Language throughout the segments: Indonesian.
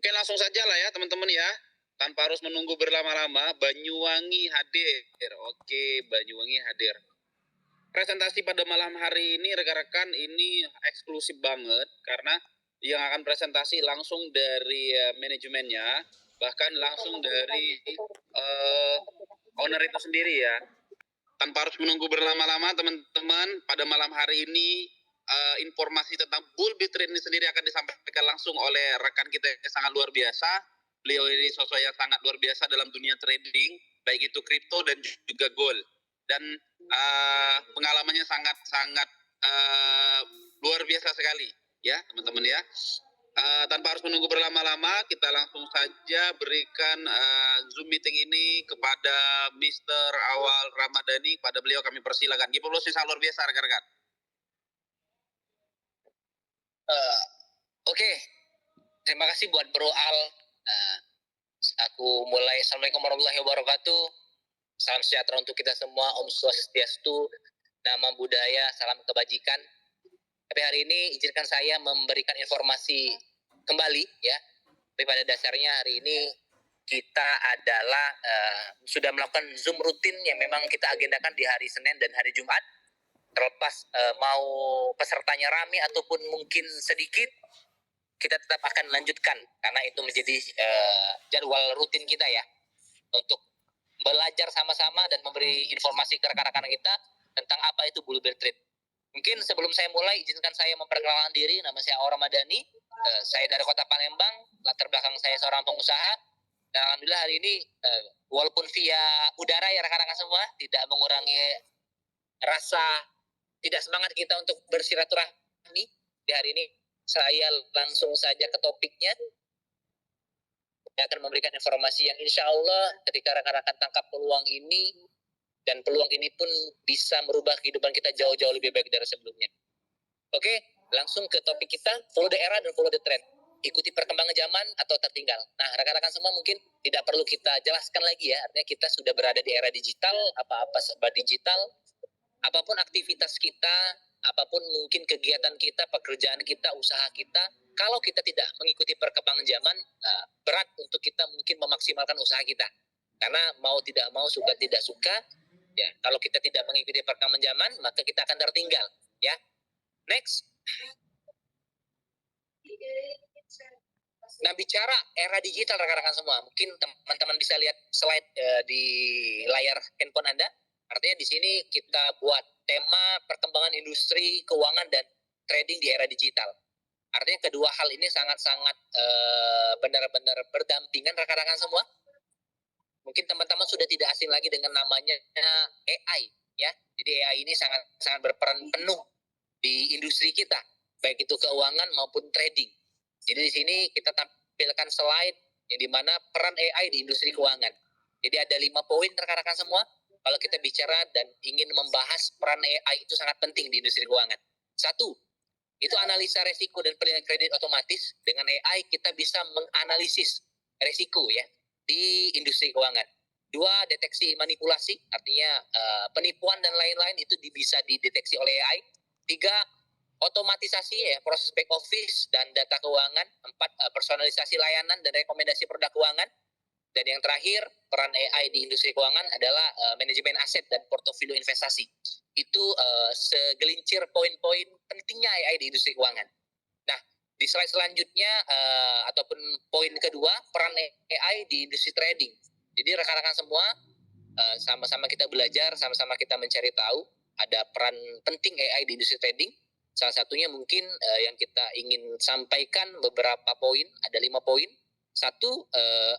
Oke, langsung saja lah ya teman-teman ya. Tanpa harus menunggu berlama-lama, Banyuwangi hadir. Oke, Banyuwangi hadir. Presentasi pada malam hari ini rekan-rekan ini eksklusif banget karena yang akan presentasi langsung dari manajemennya, bahkan langsung dari owner itu sendiri ya. Tanpa harus menunggu berlama-lama teman-teman, pada malam hari ini informasi tentang bull bear trade ini sendiri akan disampaikan langsung oleh rekan kita yang sangat luar biasa. Beliau ini sosok yang sangat luar biasa dalam dunia trading, baik itu kripto dan juga gold. Dan pengalamannya sangat luar biasa sekali ya teman-teman ya. Tanpa harus menunggu berlama-lama, kita langsung saja berikan Zoom meeting ini kepada Mr. Awal Ramadhani. Pada beliau kami persilakan. Gimana sih, sangat luar biasa rekan-rekan. Oke. Terima kasih buat Bro Al. Aku mulai. Assalamualaikum warahmatullahi wabarakatuh. Salam sejahtera untuk kita semua. Om Swastiastu, Nama Budaya, salam kebajikan. Tapi hari ini izinkan saya memberikan informasi kembali ya. Tapi pada dasarnya hari ini kita adalah sudah melakukan Zoom rutin yang memang kita agendakan di hari Senin dan hari Jumat. Terlepas mau pesertanya rame ataupun mungkin sedikit, kita tetap akan lanjutkan karena itu menjadi jadwal rutin kita ya, untuk belajar sama-sama dan memberi informasi ke rekan-rekan kita tentang apa itu bull bear trade. Mungkin sebelum saya mulai, izinkan saya memperkenalkan diri. Nama saya Awal Ramadhani. Saya dari kota Palembang. Latar belakang saya seorang pengusaha. Dan alhamdulillah hari ini, walaupun via udara ya rekan-rekan semua, tidak mengurangi rasa tidak semangat kita untuk bersilaturahmi. Di hari ini saya langsung saja ke topiknya. Saya akan memberikan informasi yang insya Allah ketika rekan-rekan tangkap peluang ini, dan peluang ini pun bisa merubah kehidupan kita jauh-jauh lebih baik dari sebelumnya. Oke, langsung ke topik kita, follow the era dan follow the trend. Ikuti perkembangan zaman atau tertinggal. Nah, rekan-rekan semua mungkin tidak perlu kita jelaskan lagi ya, artinya kita sudah berada di era digital, apa-apa serba digital, apapun aktivitas kita, apapun mungkin kegiatan kita, pekerjaan kita, usaha kita, kalau kita tidak mengikuti perkembangan zaman, berat untuk kita mungkin memaksimalkan usaha kita. Karena mau tidak mau, suka tidak suka, ya, kalau kita tidak mengikuti perkembangan zaman, maka kita akan tertinggal, ya. Next. Nah, bicara era digital rekan-rekan semua, mungkin teman-teman bisa lihat slide di layar handphone Anda. Artinya di sini kita buat tema perkembangan industri keuangan dan trading di era digital. Artinya kedua hal ini sangat-sangat benar-benar berdampingan rekan-rekan semua. Mungkin teman-teman sudah tidak asing lagi dengan namanya AI, ya. Jadi AI ini sangat berperan penuh di industri kita, baik itu keuangan maupun trading. Jadi di sini kita tampilkan slide yang dimana peran AI di industri keuangan. Jadi ada 5 poin rekan-rekan semua. Kalau kita bicara dan ingin membahas peran AI itu sangat penting di industri keuangan. 1, itu analisa resiko dan penilaian kredit otomatis. Dengan AI kita bisa menganalisis resiko ya di industri keuangan. 2, deteksi manipulasi, artinya penipuan dan lain-lain itu bisa dideteksi oleh AI. 3, otomatisasi ya, proses back office dan data keuangan. 4, personalisasi layanan dan rekomendasi produk keuangan. Dan yang terakhir, peran AI di industri keuangan adalah manajemen aset dan portofolio investasi. Itu segelintir poin-poin pentingnya AI di industri keuangan. Nah, di slide selanjutnya ataupun poin kedua, peran AI di industri trading. Jadi rekan-rekan semua, sama-sama kita belajar, sama-sama kita mencari tahu ada peran penting AI di industri trading. Salah satunya mungkin yang kita ingin sampaikan beberapa poin, ada 5 poin. 1,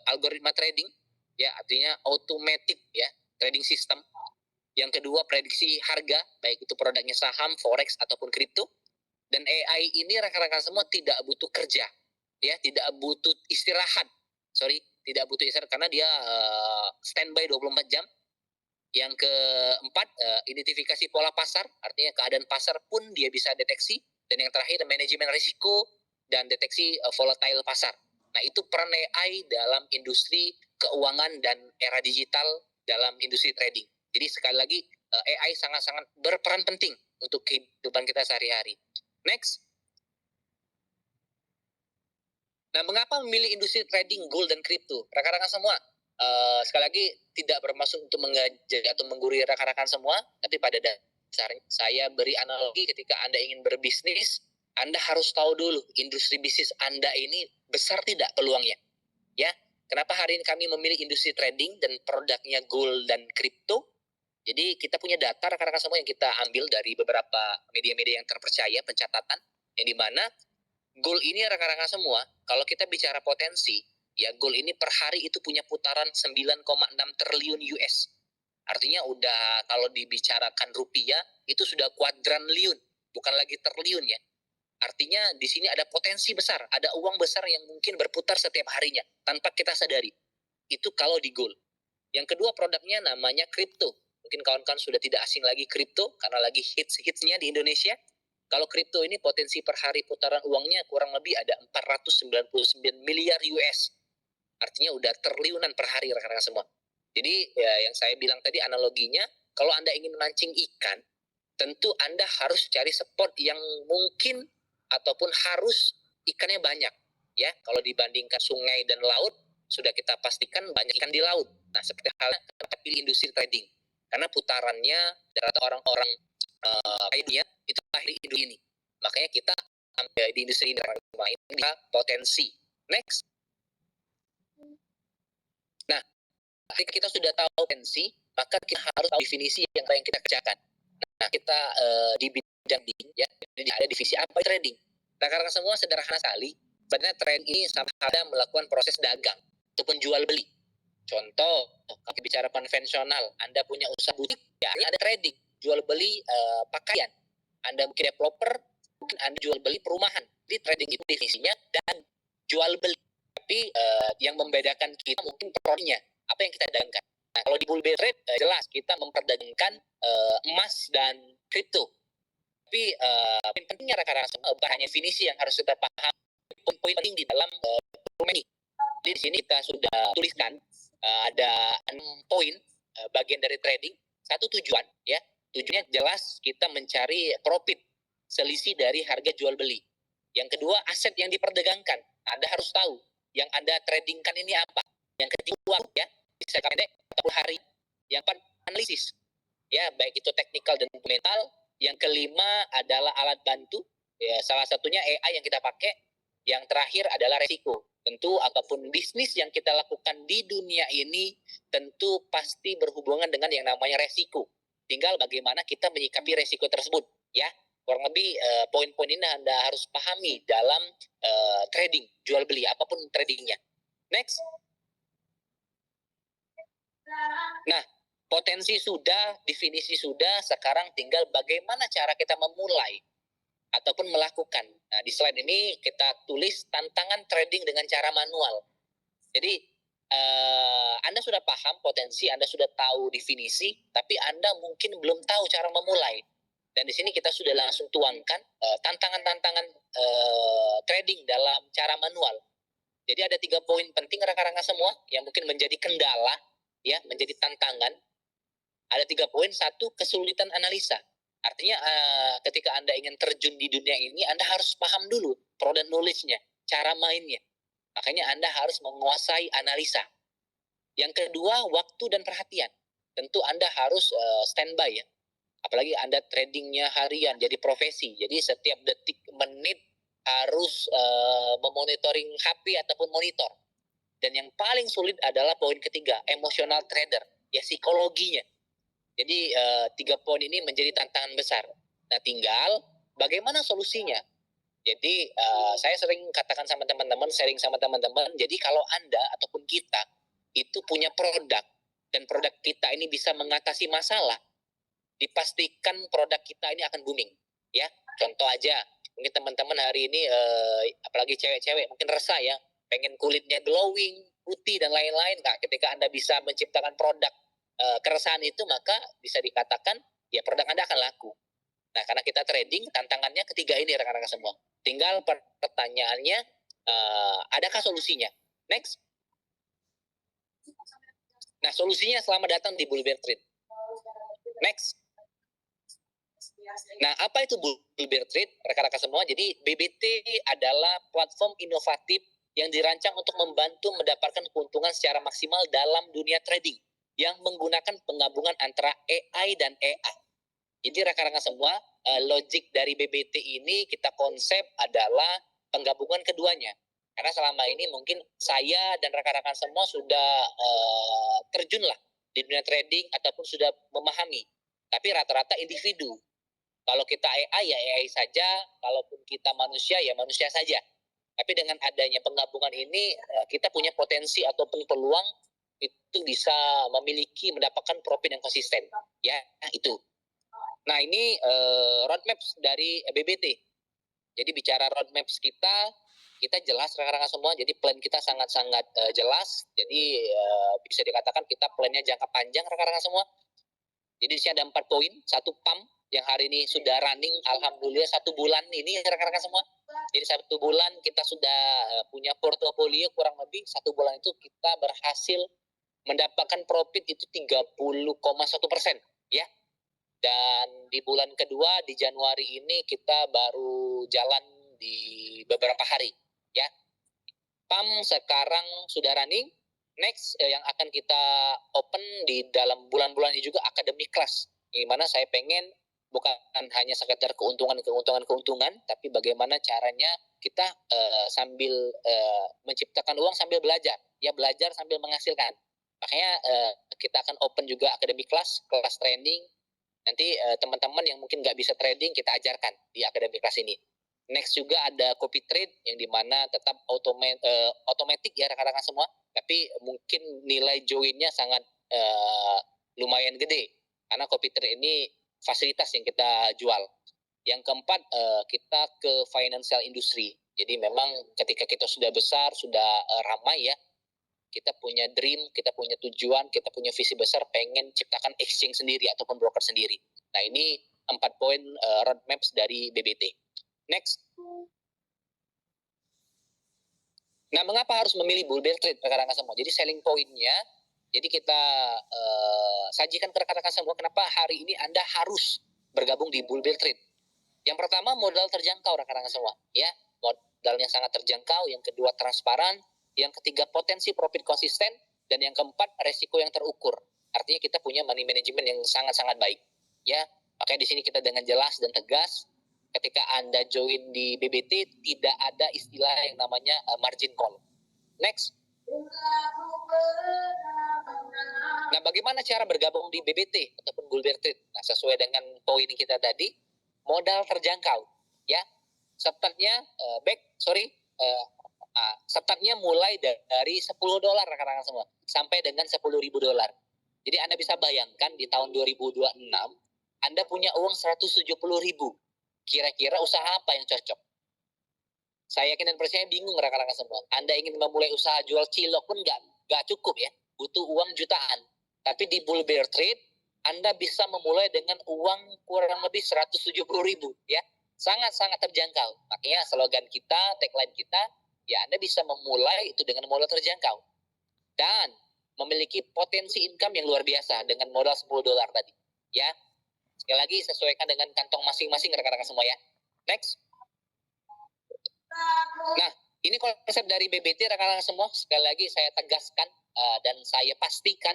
algoritma trading, ya, artinya automatic ya, trading system. Yang kedua, prediksi harga, baik itu produknya saham, forex ataupun kripto. Dan AI ini rekan-rekan semua tidak butuh kerja, ya, tidak butuh istirahat. Tidak butuh istirahat karena dia standby 24 jam. Yang keempat, identifikasi pola pasar, artinya keadaan pasar pun dia bisa deteksi. Dan yang terakhir, manajemen risiko dan deteksi volatile pasar. Nah, itu peran AI dalam industri keuangan dan era digital dalam industri trading. Jadi sekali lagi, AI sangat-sangat berperan penting untuk kehidupan kita sehari-hari. Next. Nah, mengapa memilih industri trading gold dan kripto? Rekan-rekan semua, sekali lagi tidak bermaksud untuk mengajak atau menggurui rekan-rekan semua, tapi pada dasarnya saya beri analogi ketika Anda ingin berbisnis, Anda harus tahu dulu industri bisnis Anda ini besar tidak peluangnya. Ya, kenapa hari ini kami memilih industri trading dan produknya gold dan kripto? Jadi kita punya data rekan-rekan semua yang kita ambil dari beberapa media-media yang terpercaya, pencatatan, yang dimana gold ini rekan-rekan semua, kalau kita bicara potensi, ya gold ini per hari itu punya putaran 9,6 triliun US. Artinya udah kalau dibicarakan rupiah, itu sudah kuadranliun, bukan lagi triliun ya. Artinya di sini ada potensi besar, ada uang besar yang mungkin berputar setiap harinya, tanpa kita sadari. Itu kalau di gold. Yang kedua produknya namanya kripto. Mungkin kawan-kawan sudah tidak asing lagi kripto, karena lagi hits-hitsnya di Indonesia. Kalau kripto ini potensi per hari putaran uangnya kurang lebih ada 499 miliar US. Artinya udah triliunan per hari rekan-rekan semua. Jadi ya yang saya bilang tadi analoginya, kalau Anda ingin mancing ikan, tentu Anda harus cari spot yang mungkin ataupun harus ikannya banyak. Ya, kalau dibandingkan sungai dan laut, sudah kita pastikan banyak ikan di laut. Nah, seperti halnya kita pilih industri trading. Karena putarannya rata orang-orang kayaknya itu lahir di industri ini. Makanya kita di industri ini potensi. Next. Nah, ketika kita sudah tahu potensi, maka kita harus tahu definisi yang kita kerjakan. Nah, kita di bidang ya, jadi ada divisi apa trading. Nah, karena semua sederhana sekali, sebenarnya trading ini sama ada melakukan proses dagang ataupun jual beli. Contoh, kalau bicara konvensional, Anda punya usaha butik, ya ada trading, jual beli pakaian. Anda mungkin developer, mungkin Anda jual beli perumahan. Jadi trading itu definisinya dan jual beli. Tapi yang membedakan kita mungkin produknya, apa yang kita dagangkan. Nah, kalau di bull bear trade jelas kita memperdagangkan emas dan kripto. Tapi poin pentingnya rekan-rekan semua bukan hanya definisi yang harus kita paham, poin penting di dalam dokumen ini. Jadi di sini kita sudah tuliskan ada 6 poin bagian dari trading. Satu tujuan, ya tujuannya jelas kita mencari profit selisih dari harga jual beli. Yang kedua aset yang diperdagangkan, Anda harus tahu yang Anda tradingkan ini apa. Yang kedua ya bisa pendek ataupun hari. Yang keempat analisis, ya baik itu teknikal dan fundamental. Yang kelima adalah alat bantu, ya salah satunya AI yang kita pakai. Yang terakhir adalah resiko. Tentu apapun bisnis yang kita lakukan di dunia ini tentu pasti berhubungan dengan yang namanya resiko. Tinggal bagaimana kita menyikapi resiko tersebut, ya. Kurang lebih poin-poin ini Anda harus pahami dalam trading, jual beli apapun tradingnya. Next. Nah, potensi sudah, definisi sudah, sekarang tinggal bagaimana cara kita memulai ataupun melakukan. Nah, di slide ini kita tulis tantangan trading dengan cara manual. Jadi, Anda sudah paham potensi, Anda sudah tahu definisi, tapi Anda mungkin belum tahu cara memulai. Dan di sini kita sudah langsung tuangkan tantangan-tantangan trading dalam cara manual. Jadi ada 3 poin penting rekan-rekan semua yang mungkin menjadi kendala, ya, menjadi tantangan. Ada 3 poin. 1, kesulitan analisa. Artinya ketika Anda ingin terjun di dunia ini, Anda harus paham dulu product knowledge-nya, cara mainnya. Makanya Anda harus menguasai analisa. Yang kedua, waktu dan perhatian. Tentu Anda harus standby ya. Apalagi Anda tradingnya harian, jadi profesi. Jadi setiap detik, menit harus memonitoring HP ataupun monitor. Dan yang paling sulit adalah poin ketiga, emotional trader, ya psikologinya. Jadi 3 poin ini menjadi tantangan besar. Nah, tinggal bagaimana solusinya. Jadi saya sering katakan sama teman-teman, sharing sama teman-teman, jadi kalau Anda ataupun kita itu punya produk dan produk kita ini bisa mengatasi masalah, dipastikan produk kita ini akan booming. Ya, contoh aja, mungkin teman-teman hari ini apalagi cewek-cewek mungkin resah ya, pengen kulitnya glowing, putih dan lain-lain. Nah, ketika Anda bisa menciptakan produk keresahan itu, maka bisa dikatakan ya produk Anda akan laku. Nah, karena kita trading, tantangannya ketiga ini rekan-rekan semua. Tinggal pertanyaannya, adakah solusinya? Next. Nah, solusinya selamat datang di Bull Bear Trade. Next. Nah, apa itu Bull Bear Trade rekan-rekan semua? Jadi BBT adalah platform inovatif yang dirancang untuk membantu mendapatkan keuntungan secara maksimal dalam dunia trading yang menggunakan penggabungan antara AI dan AI. Jadi rekan-rekan semua, logik dari BBT ini kita konsep adalah penggabungan keduanya. Karena selama ini mungkin saya dan rekan-rekan semua sudah terjun lah di dunia trading ataupun sudah memahami. Tapi rata-rata individu. Kalau kita AI ya AI saja, kalaupun kita manusia ya manusia saja. Tapi dengan adanya penggabungan ini, kita punya potensi ataupun peluang itu bisa mendapatkan profit yang konsisten. Ya, itu. Nah, ini roadmap dari BBT. Jadi bicara roadmap kita jelas rekan-rekan semua. Jadi plan kita sangat-sangat jelas. Jadi bisa dikatakan kita plannya jangka panjang rekan-rekan semua. Jadi di sini ada 4 poin, 1 pump yang hari ini sudah running, alhamdulillah 1 bulan ini rekan-rekan semua. Jadi 1 bulan kita sudah punya portofolio kurang lebih 1 bulan itu kita berhasil mendapatkan profit itu 30,1% ya. Dan di bulan kedua di Januari ini kita baru jalan di beberapa hari ya. PAM sekarang sudah running. Next yang akan kita open di dalam bulan-bulan ini juga academic class. Gimana saya pengen bukan hanya sekedar keuntungan, tapi bagaimana caranya kita sambil menciptakan uang sambil belajar. Ya belajar sambil menghasilkan. Makanya kita akan open juga academic class, kelas training. Nanti teman-teman yang mungkin nggak bisa trading kita ajarkan di academic class ini. Next juga ada copy trade yang dimana tetap otomatis ya rekan-rekan semua, tapi mungkin nilai joinnya sangat lumayan gede karena copy trade ini fasilitas yang kita jual. Yang keempat kita ke financial industry. Jadi memang ketika kita sudah besar, sudah ramai ya, kita punya dream, kita punya tujuan, kita punya visi besar pengen ciptakan exchange sendiri ataupun broker sendiri. Nah ini 4 poin roadmaps dari BBT. Next. Nah, mengapa harus memilih bull bear trade rekan-rekan semua? Jadi selling point-nya, jadi kita sajikan ke rekan-rekan semua kenapa hari ini Anda harus bergabung di bull bear trade. Yang pertama modal terjangkau rekan-rekan semua, ya. Modalnya sangat terjangkau, yang kedua transparan, yang ketiga potensi profit konsisten, dan yang keempat resiko yang terukur. Artinya kita punya money management yang sangat-sangat baik, ya. Makanya di sini kita dengan jelas dan tegas. Ketika Anda join di BBT, tidak ada istilah yang namanya margin call. Next. Nah, bagaimana cara bergabung di BBT ataupun bull bear trade? Nah, sesuai dengan poin kita tadi, modal terjangkau, ya. Startnya startnya mulai dari $10 rekan-rekan semua sampai dengan $10.000. Jadi Anda bisa bayangkan di tahun 2026 Anda punya uang 170.000. Kira-kira usaha apa yang cocok? Saya yakin dan percaya bingung rekan-rekan semua. Anda ingin memulai usaha jual cilok pun nggak cukup ya. Butuh uang jutaan. Tapi di bull bear trade, Anda bisa memulai dengan uang kurang lebih 170.000 ya. Sangat-sangat terjangkau. Makanya slogan kita, tagline kita, ya Anda bisa memulai itu dengan modal terjangkau. Dan memiliki potensi income yang luar biasa dengan modal $10 tadi. Ya. Sekali lagi sesuaikan dengan kantong masing-masing rekan-rekan semua ya. Next. Nah, ini konsep dari BBT rekan-rekan semua. Sekali lagi saya tegaskan dan saya pastikan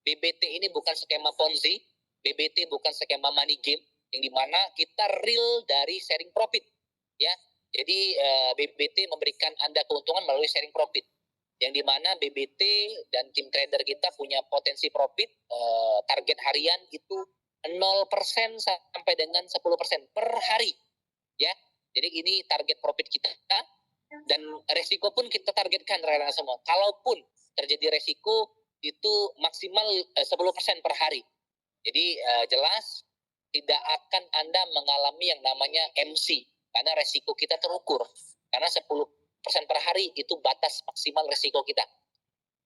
BBT ini bukan skema Ponzi, BBT bukan skema money game yang dimana kita real dari sharing profit. Ya, jadi BBT memberikan Anda keuntungan melalui sharing profit. Yang dimana BBT dan tim trader kita punya potensi profit target harian itu 0% sampai dengan 10% per hari ya. Jadi ini target profit kita dan resiko pun kita targetkan rekan-rekan semua. Kalaupun terjadi resiko itu maksimal 10% per hari. Jadi jelas tidak akan Anda mengalami yang namanya MC karena resiko kita terukur. Karena 10% per hari itu batas maksimal resiko kita.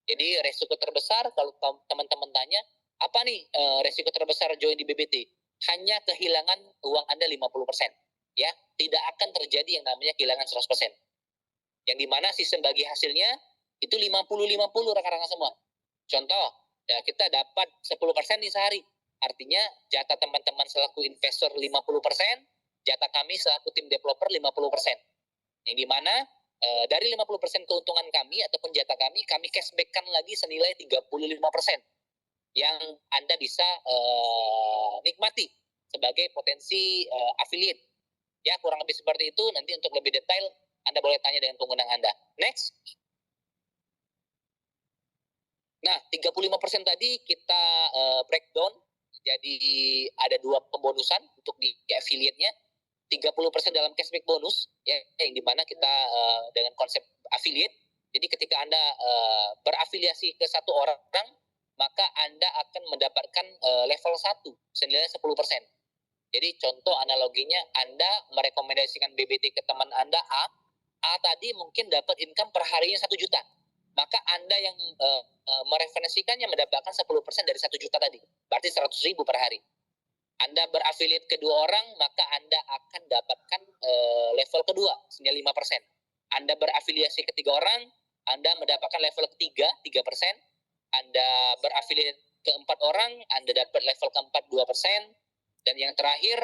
Jadi resiko terbesar kalau teman-teman tanya, apa nih resiko terbesar join di BBT? Hanya kehilangan uang Anda 50%. Ya, tidak akan terjadi yang namanya kehilangan 100%. Yang dimana sistem bagi hasilnya itu 50-50 rekan-rekan semua. Contoh, ya kita dapat 10% nih sehari. Artinya jatah teman-teman selaku investor 50%, jatah kami selaku tim developer 50%. Yang dimana dari 50% keuntungan kami ataupun jatah kami cashback-kan lagi senilai 35% yang Anda bisa nikmati sebagai potensi affiliate. Ya, kurang lebih seperti itu. Nanti untuk lebih detail Anda boleh tanya dengan pengguna Anda. Next. Nah, 35% tadi kita breakdown. Jadi ada 2 pembonusan untuk di affiliate-nya. 30% dalam cashback bonus, ya, yang dimana kita dengan konsep affiliate. Jadi ketika Anda berafiliasi ke satu orang, maka Anda akan mendapatkan level 1 senilai 10%. Jadi contoh analoginya, Anda merekomendasikan BBT ke teman Anda A tadi mungkin dapat income per harinya 1 juta. Maka Anda yang mereferensikannya mendapatkan 10% dari 1 juta tadi. Berarti 100.000 per hari. Anda berafiliat kedua orang, maka Anda akan dapatkan level kedua, senilai 5%. Anda berafiliasi ketiga orang, Anda mendapatkan level ketiga, 3%. Anda berafiliat keempat orang, Anda dapat level keempat, 2%. Dan yang terakhir,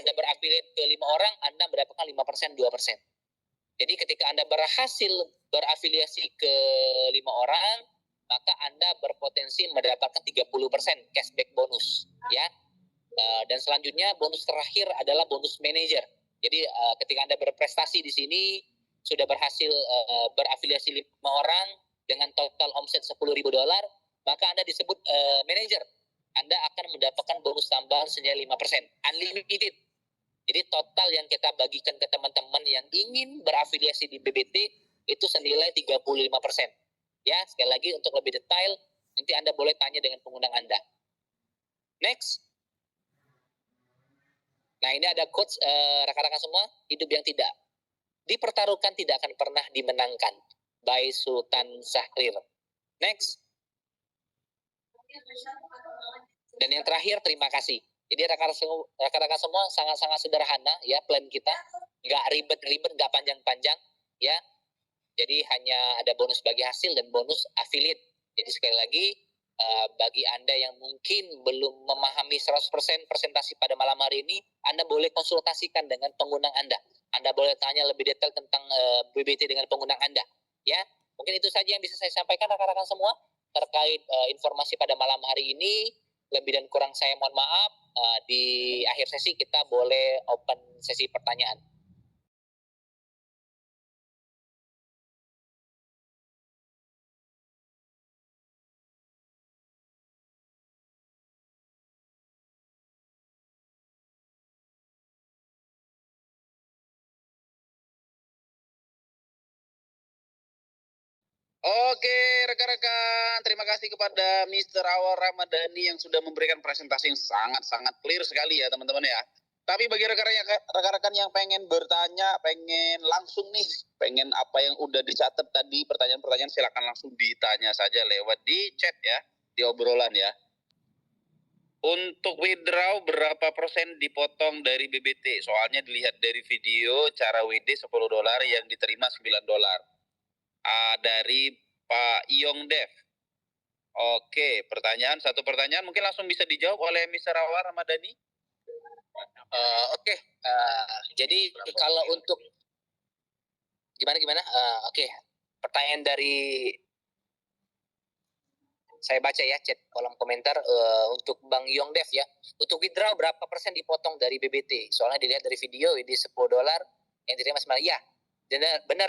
Anda berafiliat ke 5 orang, Anda mendapatkan 5%, 2%. Jadi ketika Anda berhasil berafiliasi ke 5 orang, maka Anda berpotensi mendapatkan 30% cashback bonus, ya. Dan selanjutnya bonus terakhir adalah bonus manager. Jadi ketika Anda berprestasi di sini, sudah berhasil berafiliasi 5 orang dengan total omset $10.000, maka Anda disebut manager. Anda akan mendapatkan bonus tambahan senilai 5%, unlimited. Jadi total yang kita bagikan ke teman-teman yang ingin berafiliasi di BBT itu senilai 35%. Ya, sekali lagi untuk lebih detail nanti Anda boleh tanya dengan pengguna Anda. Next. Nah, ini ada quotes rekan-rekan semua, hidup yang tidak dipertaruhkan tidak akan pernah dimenangkan, by Sultan Syahrir. Next. Dan yang terakhir, terima kasih. Jadi rekan-rekan semua sangat-sangat sederhana ya plan kita, nggak ribet-ribet, nggak panjang-panjang ya. Jadi hanya ada bonus bagi hasil dan bonus affiliate. Jadi sekali lagi bagi Anda yang mungkin belum memahami 100% presentasi pada malam hari ini, Anda boleh konsultasikan dengan pengguna Anda. Anda boleh tanya lebih detail tentang BBT dengan pengguna Anda. Ya, mungkin itu saja yang bisa saya sampaikan rekan-rekan semua terkait informasi pada malam hari ini. Lebih dan kurang saya mohon maaf. Di akhir sesi kita boleh open sesi pertanyaan. Oke, rekan-rekan, terima kasih kepada Mr. Awal Ramadhani yang sudah memberikan presentasi yang sangat-sangat clear sekali ya teman-teman ya. Tapi bagi rekan-rekan yang pengen bertanya, pengen langsung nih, pengen apa yang udah dicatat tadi, pertanyaan-pertanyaan silakan langsung ditanya saja lewat di chat ya, di obrolan ya. Untuk withdraw berapa persen dipotong dari BBT? Soalnya dilihat dari video cara WD $10 yang diterima $9. Dari Pak Yong Dev. Oke, satu pertanyaan mungkin langsung bisa dijawab oleh Mr. Awar Ramadhani. Oke. Jadi kalau untuk gimana? Oke. Pertanyaan dari saya baca ya chat kolom komentar untuk Bang Yong Dev ya. Untuk withdraw berapa persen dipotong dari BBT? Soalnya dilihat dari video ini $10 yang diterima $9. Ya, benar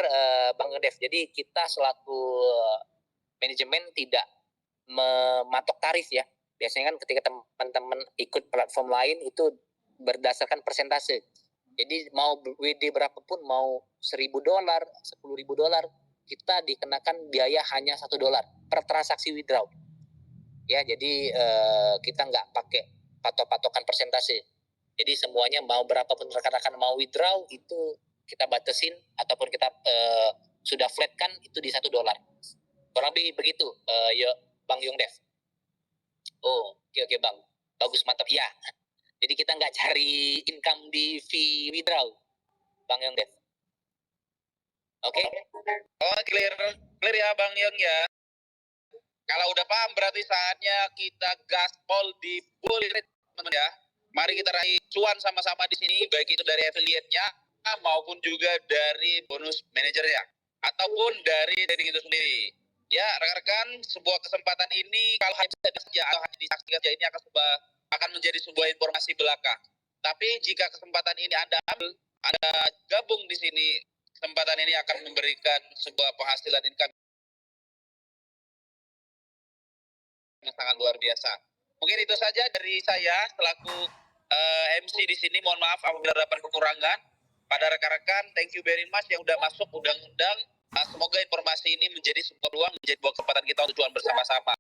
Bang Yong Dev. Jadi kita selaku manajemen tidak mematok tarif ya. Biasanya kan ketika teman-teman ikut platform lain itu berdasarkan persentase. Jadi mau WD berapapun, mau $1.000, $10.000, kita dikenakan biaya hanya $1 per transaksi withdraw. Ya, jadi kita nggak pakai patok-patokan persentase. Jadi semuanya mau berapapun rekan-rekan mau withdraw itu kita batasin ataupun kita sudah flatkan itu di $1. Kurang lebih begitu, ya Bang Yong Dev. Oh, oke Bang, bagus mantap ya. Jadi kita nggak cari income di fee withdraw, Bang Yong Dev. Oke. Oh, clear ya Bang Yong ya. Kalau udah paham berarti saatnya kita gaspol di bullet teman-teman ya. Mari kita raih cuan sama-sama di sini, baik itu dari affiliate-nya maupun juga dari bonus manajernya ataupun dari trading itu sendiri. Ya, rekan-rekan, sebuah kesempatan ini kalau hanya saja atau hanya disaksikan saja ini akan menjadi sebuah informasi belaka. Tapi jika kesempatan ini Anda ambil, Anda gabung di sini, kesempatan ini akan memberikan sebuah penghasilan income yang sangat luar biasa. Mungkin itu saja dari saya selaku MC di sini. Mohon maaf apabila dapat kekurangan. Pada rekan-rekan, thank you very much yang udah masuk, udah ngundang. Semoga informasi ini menjadi sebuah peluang, menjadi sebuah kesempatan kita untuk jualan bersama-sama.